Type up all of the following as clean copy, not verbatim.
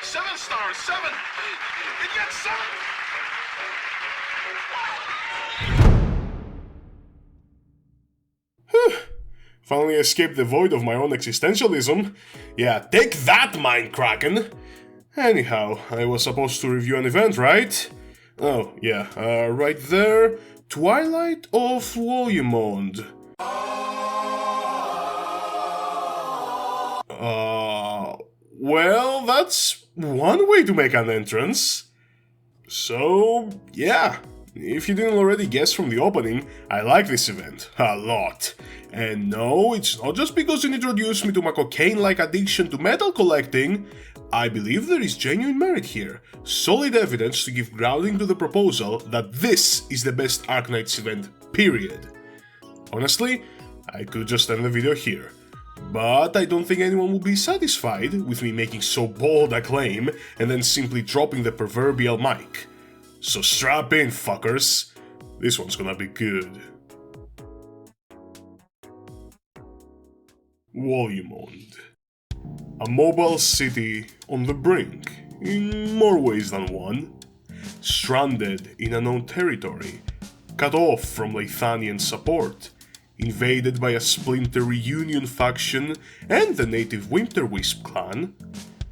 7 stars, 7! It gets 7! Finally escaped the void of my own existentialism. Yeah, take that, Mind Kraken! Anyhow, I was supposed to review an event, right? Oh, yeah, right there. Twilight of Wolumonde. Well, that's one way to make an entrance. So, yeah. If you didn't already guess from the opening, I like this event a lot. And no, it's not just because it introduced me to my cocaine-like addiction to metal collecting. I believe there is genuine merit here, solid evidence to give grounding to the proposal that this is the best Arknights event, period. Honestly, I could just end the video here. But I don't think anyone will be satisfied with me making so bold a claim and then simply dropping the proverbial mic. So strap in, fuckers. This one's gonna be good. Wolumonde. A mobile city on the brink, in more ways than one. Stranded in unknown territory, cut off from Leithanian support, invaded by a splinter Reunion faction and the native Winterwisp clan.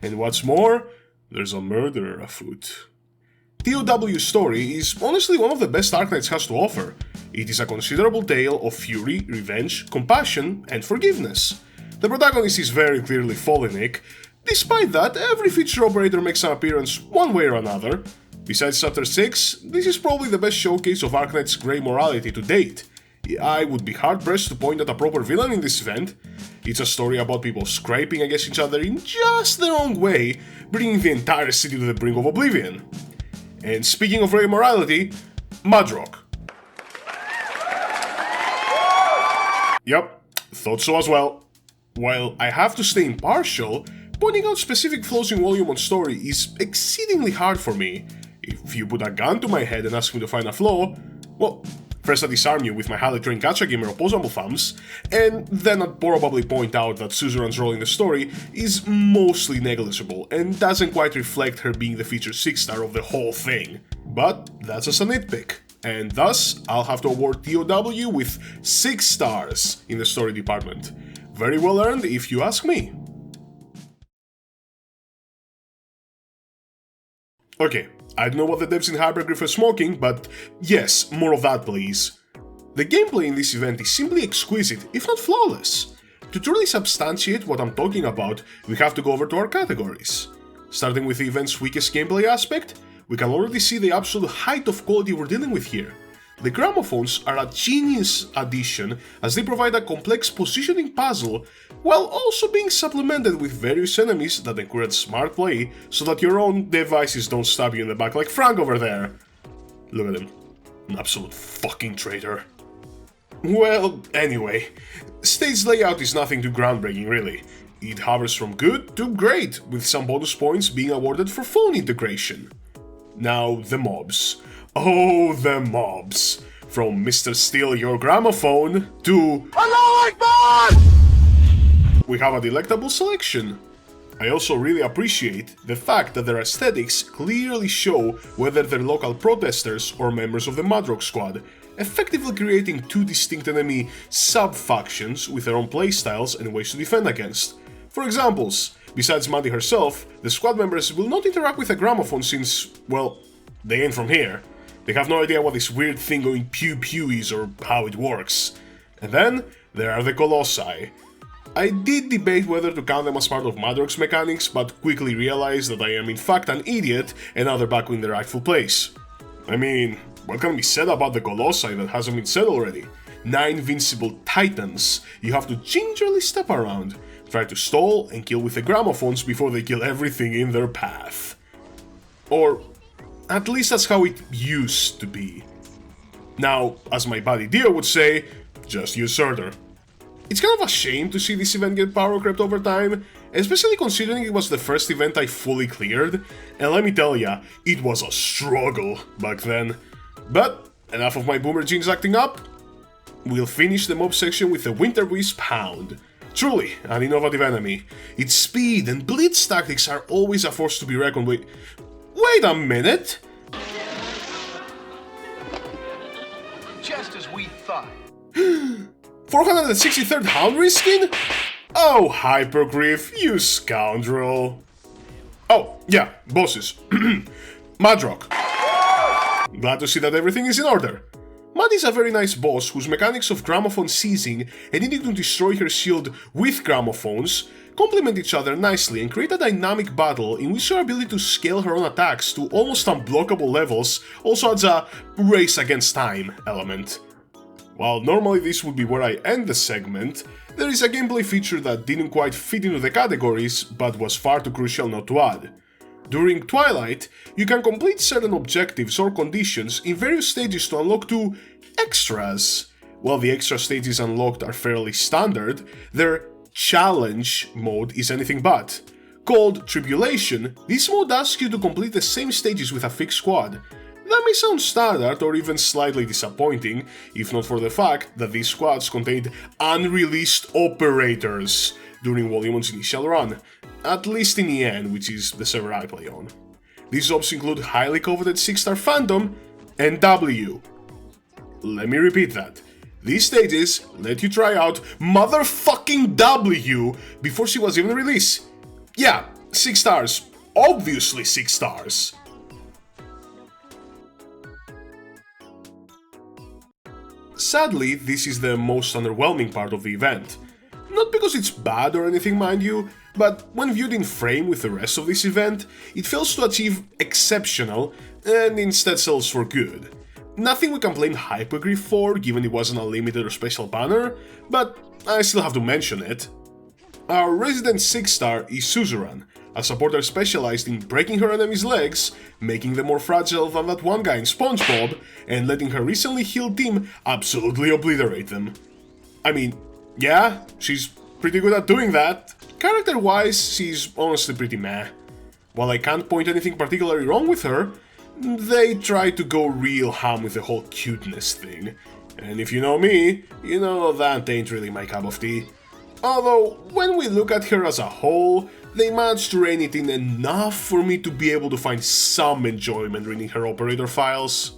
And what's more, there's a murderer afoot. TOW's story is honestly one of the best Arknights has to offer. It is a considerable tale of fury, revenge, compassion, and forgiveness. The protagonist is very clearly Falenic. Despite that, every feature operator makes an appearance one way or another. Besides Chapter 6, this is probably the best showcase of Arknight's grey morality to date. I would be hard-pressed to point at a proper villain in this event. It's a story about people scraping against each other in just their own way, bringing the entire city to the brink of oblivion. And speaking of grey morality, Mudrock. Yep, thought so as well. While I have to stay impartial, pointing out specific flaws in Wolumonde's story is exceedingly hard for me. If you put a gun to my head and ask me to find a flaw, well, first I disarm you with my highly trained gacha gamer opposable thumbs, and then I'd probably point out that Suzerain's role in the story is mostly negligible and doesn't quite reflect her being the featured 6-star of the whole thing. But that's just a nitpick, and thus I'll have to award TOW with 6 stars in the story department. Very well earned if you ask me. Okay, I don't know what the devs in Hypergriff are smoking, but yes, more of that please. The gameplay in this event is simply exquisite, if not flawless. To truly substantiate what I'm talking about, we have to go over to our categories. Starting with the event's weakest gameplay aspect, we can already see the absolute height of quality we're dealing with here. The gramophones are a genius addition as they provide a complex positioning puzzle, while also being supplemented with various enemies that encourage smart play so that your own devices don't stab you in the back like Frank over there. Look at him. An absolute fucking traitor. Well, anyway, stage layout is nothing too groundbreaking really. It hovers from good to great, with some bonus points being awarded for phone integration. Now, the mobs. Oh, the mobs. From Mr. Steal Your Gramophone to Allah Akbar! We have a delectable selection. I also really appreciate the fact that their aesthetics clearly show whether they're local protesters or members of the Mudrock squad, effectively creating two distinct enemy sub-factions with their own playstyles and ways to defend against. For examples, besides Mandy herself, the squad members will not interact with a gramophone since, well, they ain't from here. They have no idea what this weird thing going pew-pew is or how it works. And then, there are the Colossi. I did debate whether to count them as part of Mudrock's mechanics, but quickly realized that I am in fact an idiot and now they're back in their rightful place. I mean, what can be said about the Colossi that hasn't been said already? 9 invincible titans you have to gingerly step around, try to stall and kill with the gramophones before they kill everything in their path. Or at least that's how it used to be. Now, as my buddy Dio would say, just use Surtur. It's kind of a shame to see this event get power crept over time, especially considering it was the first event I fully cleared, and let me tell ya, it was a struggle back then. But, enough of my boomer genes acting up. We'll finish the mob section with the Winterwisp Hound. Truly an innovative enemy. Its speed and blitz tactics are always a force to be reckoned with. Wait a minute! Just as we thought. 463rd Hound reskin? Oh, Hypergriff, you scoundrel. Oh, yeah, bosses. Madrock. Glad to see that everything is in order. Mad is a very nice boss whose mechanics of gramophone seizing and needing to destroy her shield with gramophones complement each other nicely and create a dynamic battle in which her ability to scale her own attacks to almost unblockable levels also adds a race against time element. While normally this would be where I end the segment, there is a gameplay feature that didn't quite fit into the categories, but was far too crucial not to add. During Twilight, you can complete certain objectives or conditions in various stages to unlock 2 extras. While the extra stages unlocked are fairly standard, their challenge mode is anything but. Called Tribulation, this mode asks you to complete the same stages with a fixed squad. That may sound standard or even slightly disappointing, if not for the fact that these squads contained unreleased operators during Wolumonde's initial run, at least in the end, which is the server I play on. These jobs include highly coveted 6-star Phantom and W. Let me repeat that. These stages let you try out motherfucking W before she was even released. Yeah, 6 stars. Obviously 6 stars. Sadly, this is the most underwhelming part of the event. Not because it's bad or anything, mind you, but when viewed in frame with the rest of this event, it fails to achieve exceptional and instead sells for good. Nothing we can blame Hypergriff for, given it wasn't a limited or special banner, but I still have to mention it. Our resident 6-star is Suzerain, a supporter specialized in breaking her enemies' legs, making them more fragile than that one guy in SpongeBob, and letting her recently healed team absolutely obliterate them. I mean, yeah, she's pretty good at doing that. Character-wise, she's honestly pretty meh. While I can't point anything particularly wrong with her, they try to go real ham with the whole cuteness thing. And if you know me, you know that ain't really my cup of tea. Although, when we look at her as a whole, they managed to rein it in enough for me to be able to find some enjoyment reading her operator files.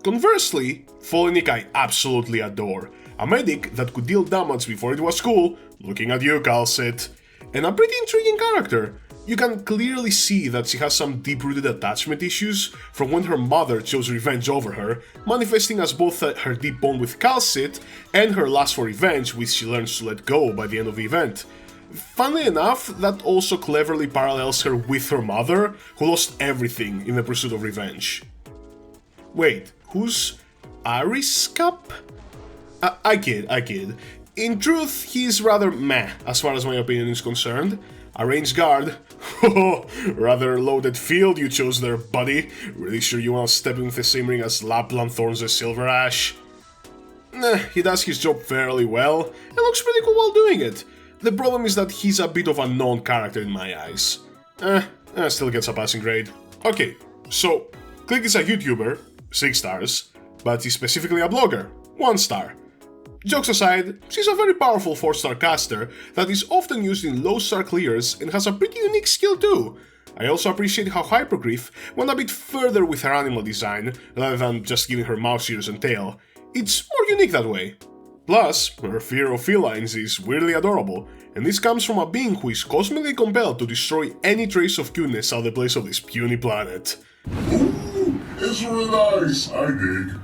Conversely, Folenic I absolutely adore, a medic that could deal damage before it was cool, looking at you, Calcit, and a pretty intriguing character. You can clearly see that she has some deep-rooted attachment issues from when her mother chose revenge over her, manifesting as both her deep bond with Calcit and her lust for revenge, which she learns to let go by the end of the event. Funnily enough, that also cleverly parallels her with her mother, who lost everything in the pursuit of revenge. Wait, who's Ariskap? I kid. In truth, he's rather meh as far as my opinion is concerned. A ranged guard. Rather loaded field you chose there, buddy. Really sure you want to step in the same ring as Lapland Thorns the Silver Ash? Nah, he does his job fairly well, and looks pretty cool while doing it. The problem is that he's a bit of a known character in my eyes. Still gets a passing grade. Okay, so, Click is a YouTuber, 6 stars, but he's specifically a blogger, 1 star. Jokes aside, she's a very powerful 4-star caster that is often used in low-star clears and has a pretty unique skill too. I also appreciate how Hypergriff went a bit further with her animal design, rather than just giving her mouse ears and tail. It's more unique that way. Plus, her fear of felines is weirdly adorable, and this comes from a being who is cosmically compelled to destroy any trace of cuteness out of the place of this puny planet. Ooh, it's really nice, I dig.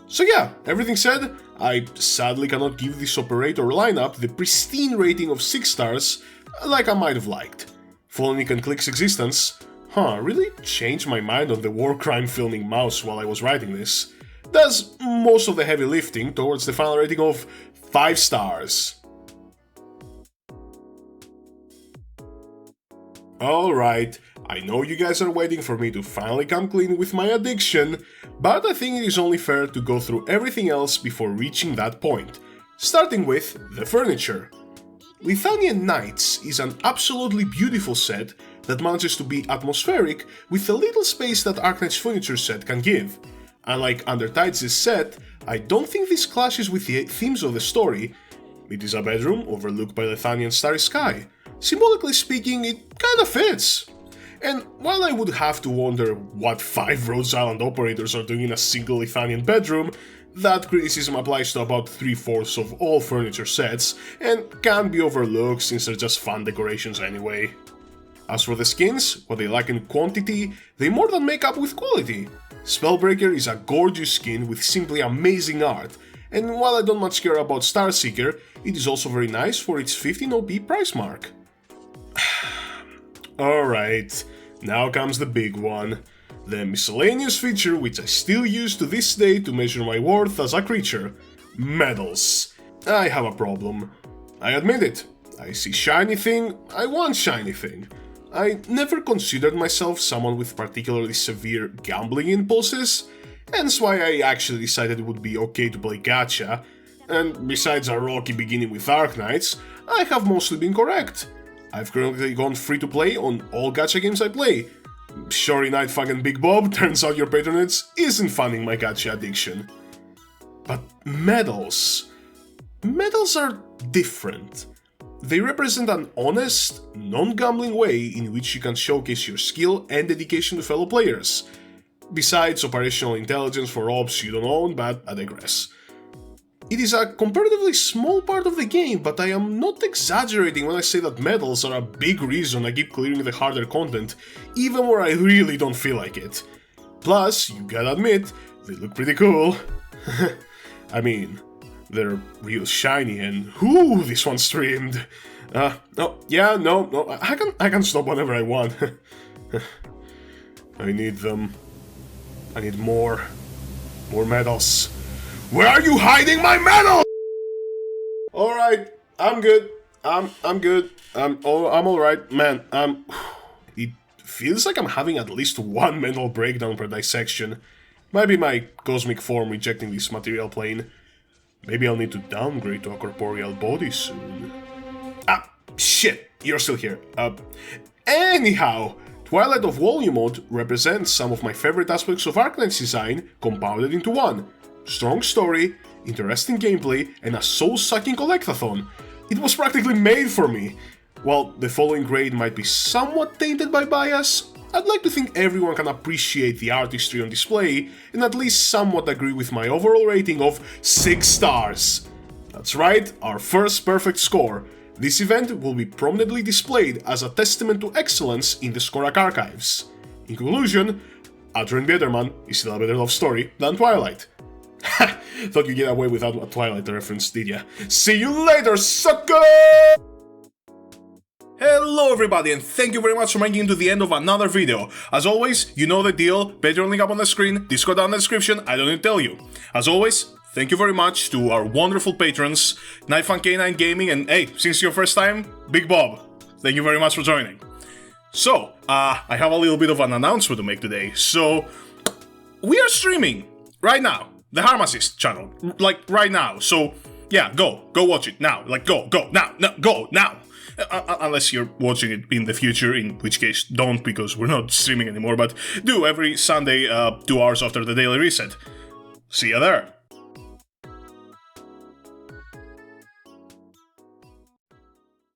So yeah, everything said, I sadly cannot give this operator lineup the pristine rating of 6 stars like I might have liked. Folenic and Click's existence, really changed my mind on the war crime filming mouse while I was writing this. Does most of the heavy lifting towards the final rating of 5 stars. Alright, I know you guys are waiting for me to finally come clean with my addiction, but I think it is only fair to go through everything else before reaching that point, starting with the furniture. Lithuanian Knights is an absolutely beautiful set that manages to be atmospheric with the little space that Arknights furniture set can give. Unlike Undertides' set, I don't think this clashes with the themes of the story. it is a bedroom overlooked by Lethanian's starry sky. Symbolically speaking, it kinda fits. And while I would have to wonder what 5 Rhodes Island operators are doing in a single Lethanian bedroom, that criticism applies to about 3/4 of all furniture sets, and can't be overlooked since they're just fun decorations anyway. As for the skins, what they lack in quantity, they more than make up with quality. Spellbreaker is a gorgeous skin with simply amazing art, and while I don't much care about Starseeker, it is also very nice for its 15 OP price mark. Alright, now comes the big one. The miscellaneous feature which I still use to this day to measure my worth as a creature. Medals. I have a problem. I admit it. I see shiny thing, I want shiny thing. I never considered myself someone with particularly severe gambling impulses, hence why I actually decided it would be okay to play gacha, and besides a rocky beginning with Arknights, I have mostly been correct. I've currently gone free to play on all gacha games I play. Sorry night fucking Big Bob, turns out your patronage isn't funding my gacha addiction. But medals. Medals are different. They represent an honest, non-gambling way in which you can showcase your skill and dedication to fellow players. Besides operational intelligence for ops you don't own, but I digress. It is a comparatively small part of the game, but I am not exaggerating when I say that medals are a big reason I keep clearing the harder content, even where I really don't feel like it. Plus, you gotta admit, they look pretty cool. I mean, they're real shiny and whoo, this one streamed. No, I can stop whenever I want. I need them. I need more medals. Where are you hiding my medal? Alright, I'm good. I'm good. I'm alright, man. It feels like I'm having at least one mental breakdown per dissection. Might be my cosmic form rejecting this material plane. Maybe I'll need to downgrade to a corporeal body soon. Ah, shit, you're still here. Anyhow, Twilight of Wolumonde represents some of my favorite aspects of Arknights design compounded into one. Strong story, interesting gameplay, and a soul-sucking collectathon. It was practically made for me. While the following grade might be somewhat tainted by bias, I'd like to think everyone can appreciate the artistry on display and at least somewhat agree with my overall rating of 6 stars. That's right, our first perfect score. This event will be prominently displayed as a testament to excellence in the Skorak archives. In conclusion, Adrian Biederman is still a better love story than Twilight. Ha! Thought you'd get away without a Twilight reference, did ya? See you later, sucker! Hello everybody, and thank you very much for making it to the end of another video. As always, you know the deal, Patreon link up on the screen, Discord down in the description, I don't need to tell you. As always, thank you very much to our wonderful patrons, Knifeman K9 Gaming, and hey, since your first time, Big Bob. Thank you very much for joining. So, I have a little bit of an announcement to make today. So, we are streaming right now, the Harm Assist channel, like right now. So, yeah, go watch it now, like go now. Unless you're watching it in the future, in which case don't, because we're not streaming anymore, but do every Sunday 2 hours after the daily reset. See ya there.